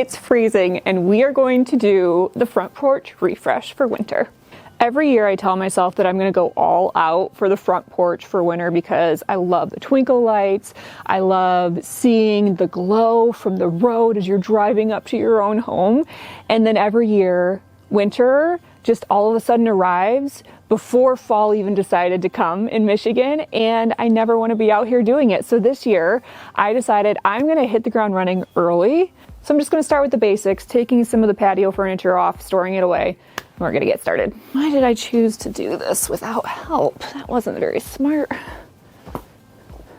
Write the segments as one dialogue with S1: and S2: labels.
S1: It's freezing and we are going to do the front porch refresh for winter. Every year I tell myself that I'm going to go all out for the front porch for winter because I love the twinkle lights. I love seeing the glow from the road as you're driving up to your own home. And then every year, winter just all of a sudden arrives before fall even decided to come in Michigan, and I never want to be out here doing it. So this year I decided I'm going to hit the ground running early. So I'm just going to start with the basics, taking some of the patio furniture off, storing it away. We're going to get started. Why did I choose to do this without help? That wasn't very smart.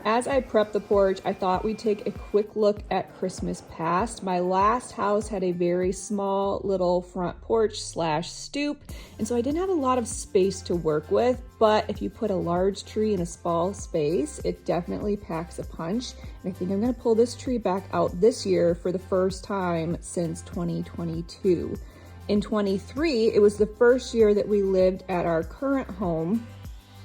S1: As I prepped the porch, I thought we'd take a quick look at Christmas past. My last house had a very small little front porch / stoop, and so I didn't have a lot of space to work with, but if you put a large tree in a small space, it definitely packs a punch. And I think I'm gonna pull this tree back out this year for the first time since 2022. In 23, it was the first year that we lived at our current home,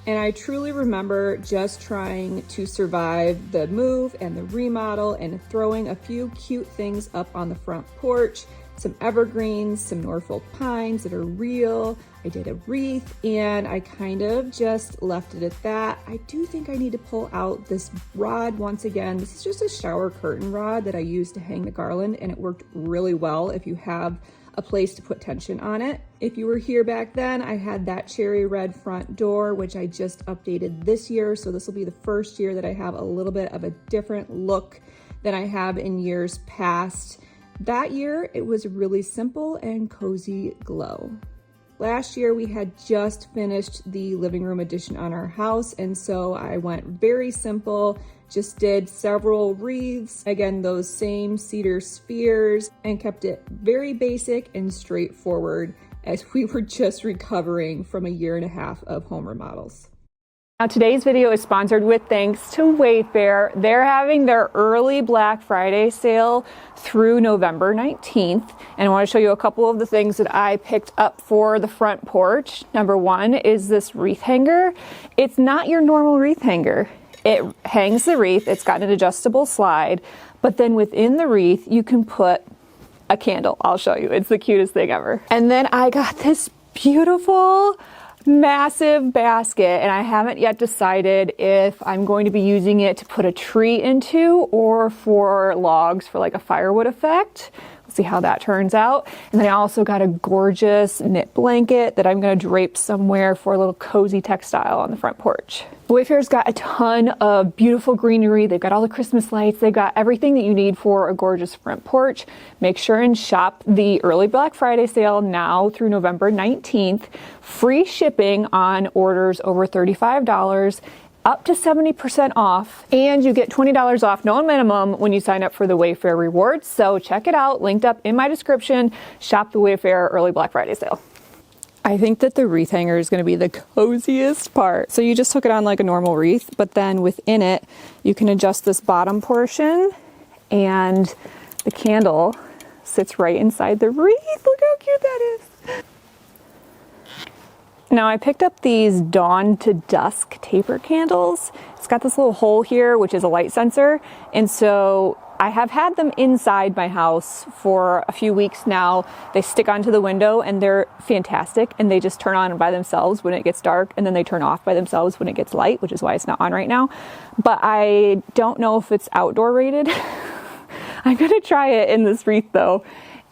S1: and I truly remember just trying to survive the move and the remodel and throwing a few cute things up on the front porch, some evergreens, some Norfolk pines that are real. I did a wreath and I kind of just left it at that. I do think I need to pull out this rod once again. This is just a shower curtain rod that I used to hang the garland, and it worked really well if you have a place to put tension on it. If you were here back then, I had that cherry red front door, which I just updated this year. So this will be the first year that I have a little bit of a different look than I have in years past. That year, it was really simple and cozy glow. Last year, we had just finished the living room addition on our house, and so I went very simple, just did several wreaths, again, those same cedar spheres, and kept it very basic and straightforward as we were just recovering from a 1.5 years of home remodels. Now today's video is sponsored with thanks to Wayfair. They're having their early Black Friday sale through November 19th. And I want to show you a couple of the things that I picked up for the front porch. Number one is this wreath hanger. It's not your normal wreath hanger. It hangs the wreath, it's got an adjustable slide, but then within the wreath you can put a candle. I'll show you, it's the cutest thing ever. And then I got this beautiful massive basket, and I haven't yet decided if I'm going to be using it to put a tree into or for logs for like a firewood effect. We'll see how that turns out. And then I also got a gorgeous knit blanket that I'm going to drape somewhere for a little cozy textile on the front porch. Wayfair's got a ton of beautiful greenery. They've got all the Christmas lights. They've got everything that you need for a gorgeous front porch. Make sure and shop the early Black Friday sale now through November 19th. Free shipping on orders over $35, up to 70% off, and you get $20 off, no minimum, when you sign up for the Wayfair rewards. So check it out, linked up in my description. Shop the Wayfair early Black Friday sale. I think that the wreath hanger is going to be the coziest part. So you just hook it on like a normal wreath, but then within it, you can adjust this bottom portion, and the candle sits right inside the wreath. Look how cute that is. Now I picked up these dawn to dusk taper candles. It's got this little hole here, which is a light sensor. And so I have had them inside my house for a few weeks now. They stick onto the window and they're fantastic, and they just turn on by themselves when it gets dark, and then they turn off by themselves when it gets light, which is why it's not on right now. But I don't know if it's outdoor rated. I'm gonna try it in this wreath though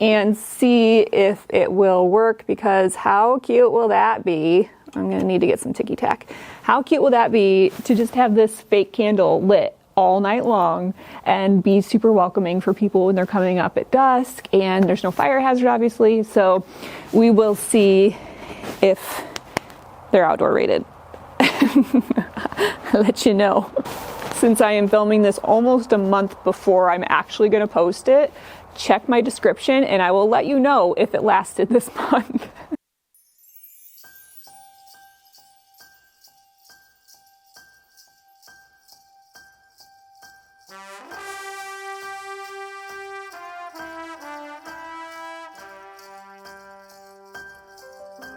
S1: and see if it will work, because how cute will that be? I'm gonna need to get some ticky tack. How cute will that be to just have this fake candle lit all night long and be super welcoming for people when they're coming up at dusk, and there's no fire hazard obviously, so we will see if they're outdoor rated. I'll let you know. Since I am filming this almost a month before I'm actually going to post it, check my description and I will let you know if it lasted this month.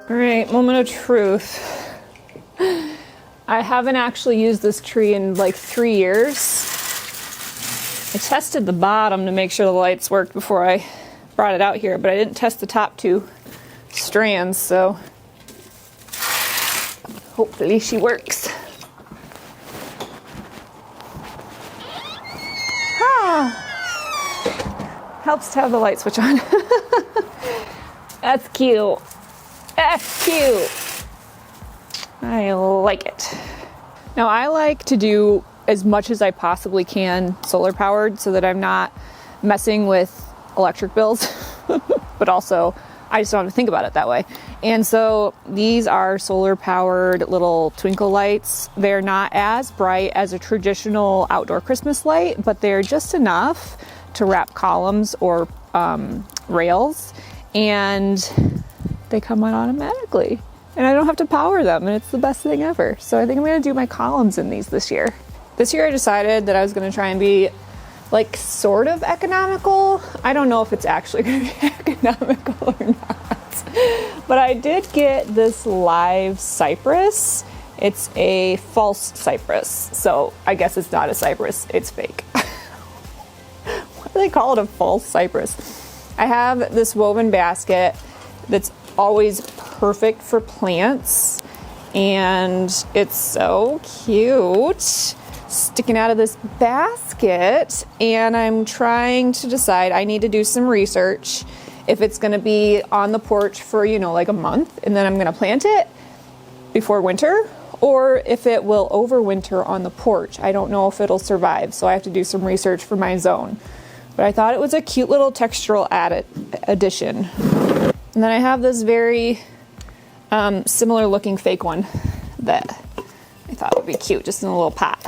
S1: All right, moment of truth. I haven't actually used this tree in like 3 years. I tested the bottom to make sure the lights worked before I brought it out here, but I didn't test the top 2 strands, so hopefully she works. Helps to have the light switch on. That's cute. That's cute. I like it. Now I like to do as much as I possibly can solar powered so that I'm not messing with electric bills, but also I just don't have to think about it that way. And so these are solar powered little twinkle lights. They're not as bright as a traditional outdoor Christmas light, but they're just enough to wrap columns or rails, and they come on automatically. And I don't have to power them, and it's the best thing ever. So I think I'm gonna do my columns in these this year. This year I decided that I was gonna try and be like sort of economical. I don't know if it's actually gonna be economical or not. But I did get this live cypress. It's a false cypress. So I guess it's not a cypress, it's fake. Why do they call it a false cypress? I have this woven basket that's always perfect for plants, and it's so cute sticking out of this basket. And I'm trying to decide, I need to do some research if it's going to be on the porch for, you know, like a month, and then I'm going to plant it before winter, or if it will overwinter on the porch. I don't know if it'll survive, so I have to do some research for my zone. But I thought it was a cute little textural addition. And then I have this very similar looking fake one that I thought would be cute, just in a little pot.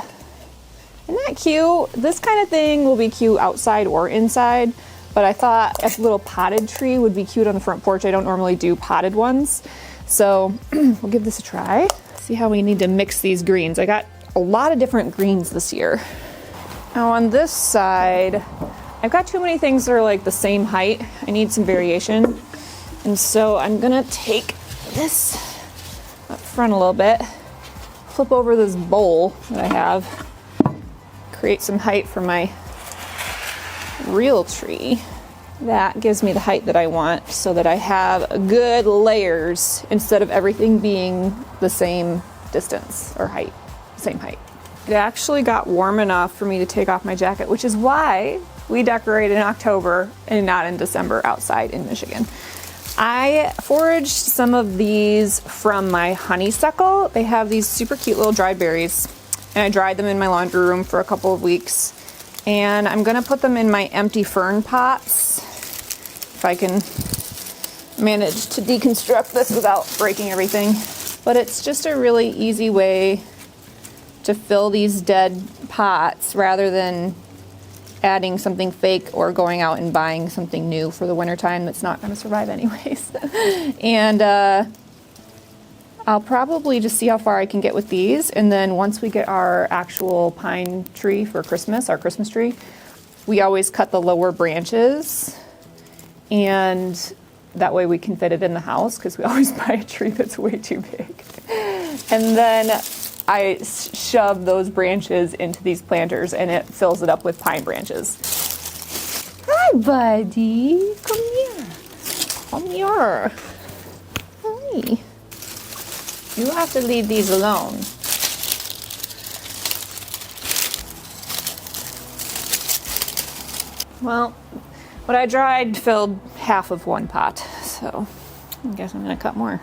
S1: Isn't that cute? This kind of thing will be cute outside or inside, but I thought a little potted tree would be cute on the front porch. I don't normally do potted ones, so we'll give this a try. See how we need to mix these greens. I got a lot of different greens this year. Now on this side, I've got too many things that are like the same height. I need some variation. And so I'm gonna take this up front a little bit, flip over this bowl that I have, create some height for my real tree. That gives me the height that I want so that I have good layers instead of everything being the same distance or height, same height. It actually got warm enough for me to take off my jacket, which is why we decorate in October and not in December outside in Michigan. I foraged some of these from my honeysuckle. They have these super cute little dried berries, and I dried them in my laundry room for a couple of weeks. And I'm gonna put them in my empty fern pots, if I can manage to deconstruct this without breaking everything. But it's just a really easy way to fill these dead pots rather than adding something fake or going out and buying something new for the wintertime that's not going to survive anyways. And I'll probably just see how far I can get with these, and then once we get our actual pine tree for Christmas, our Christmas tree, we always cut the lower branches, and that way we can fit it in the house, because we always buy a tree that's way too big. And then I shove those branches into these planters, and it fills it up with pine branches. Hi, buddy. Come here. Come here. Hi. You have to leave these alone. Well, what I dried filled half of one pot, so I guess I'm gonna cut more.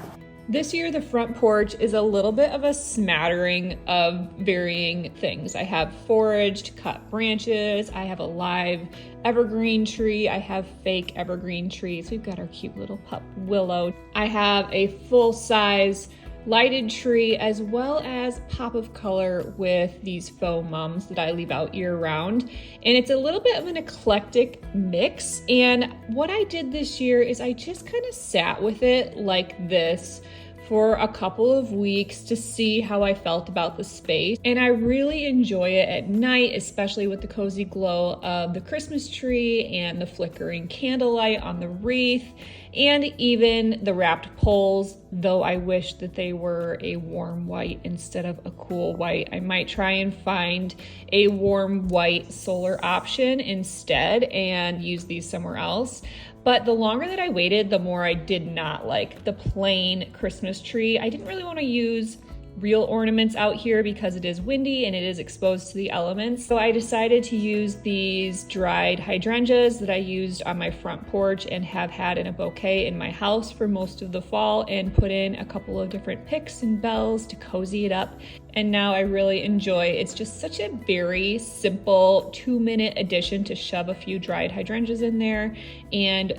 S1: This year, the front porch is a little bit of a smattering of varying things. I have foraged cut branches, I have a live evergreen tree, I have fake evergreen trees. We've got our cute little pup willow. I have a full-size lighted tree, as well as pop of color with these faux mums that I leave out year round. And it's a little bit of an eclectic mix. And what I did this year is I just kind of sat with it like this for a couple of weeks to see how I felt about the space. And I really enjoy it at night, especially with the cozy glow of the Christmas tree and the flickering candlelight on the wreath, and even the wrapped poles, though I wish that they were a warm white instead of a cool white. I might try and find a warm white solar option instead and use these somewhere else. But the longer that I waited, the more I did not like the plain Christmas tree. I didn't really want to use real ornaments out here because it is windy and it is exposed to the elements. So I decided to use these dried hydrangeas that I used on my front porch and have had in a bouquet in my house for most of the fall, and put in a couple of different picks and bells to cozy it up. And now I really enjoy, it's just such a very simple 2-minute addition to shove a few dried hydrangeas in there and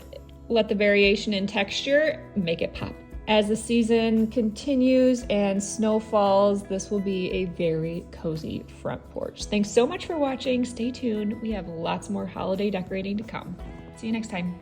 S1: let the variation in texture make it pop. As the season continues and snow falls, this will be a very cozy front porch. Thanks so much for watching. Stay tuned. We have lots more holiday decorating to come. See you next time.